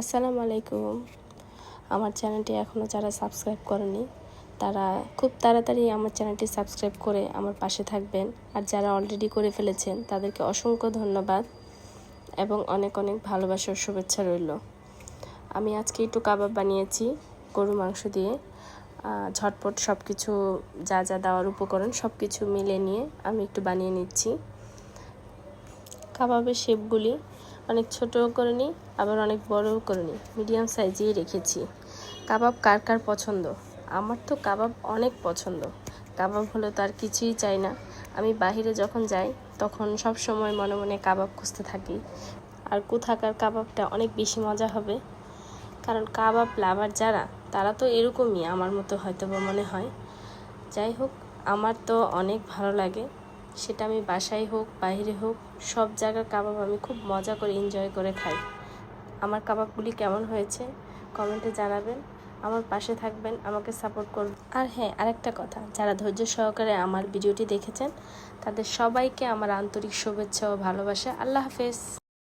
আসসালামু আলাইকুম। আমার চ্যানেলটি এখনও যারা সাবস্ক্রাইব করেনি তারা খুব তাড়াতাড়ি আমার চ্যানেলটি সাবস্ক্রাইব করে আমার পাশে থাকবেন। আর যারা অলরেডি করে ফেলেছেন তাদেরকে অসংখ্য ধন্যবাদ এবং অনেক অনেক ভালোবাসার শুভেচ্ছা রইল। আমি আজকে একটু কাবাব বানিয়েছি গরু মাংস দিয়ে। ঝটপট সব কিছু যা যা দেওয়ার উপকরণ সব কিছু মিলে নিয়ে আমি একটু বানিয়ে নিচ্ছি। কাবাবের শেপগুলি অনেক ছোট করে নিই, আবার অনেক বড়ও করে নিই, মিডিয়াম সাইজেই রেখেছি। কাবাব কার কার পছন্দ? আমার তো কাবাব অনেক পছন্দ। কাবাব হলে তো আর কিছুই চাই না। আমি বাহিরে যখন যাই তখন সব সময় মনে মনে কাবাব খুঁজতে থাকি, আর কোথাকার কাবাবটা অনেক বেশি মজা হবে। কারণ কাবাব লাভার যারা, তারা তো এরকমই আমার মতো হয়তো বা মনে হয়। যাই হোক, আমার তো অনেক ভালো লাগে, সেটা আমি বাসায় হোক বাইরে হোক সব জায়গার কাবাব আমি খুব মজা করে এনজয় করে খাই। আমার কাবাবগুলি কেমন হয়েছে কমেন্টে জানাবেন, আমার পাশে থাকবেন, আমাকে সাপোর্ট করবেন। আর হ্যাঁ, আরেকটা কথা, যারা ধৈর্য সহকারে আমার ভিডিওটি দেখেছেন তাদের সবাইকে আমার আন্তরিক শুভেচ্ছা ও ভালোবাসা। আল্লাহ হাফেজ।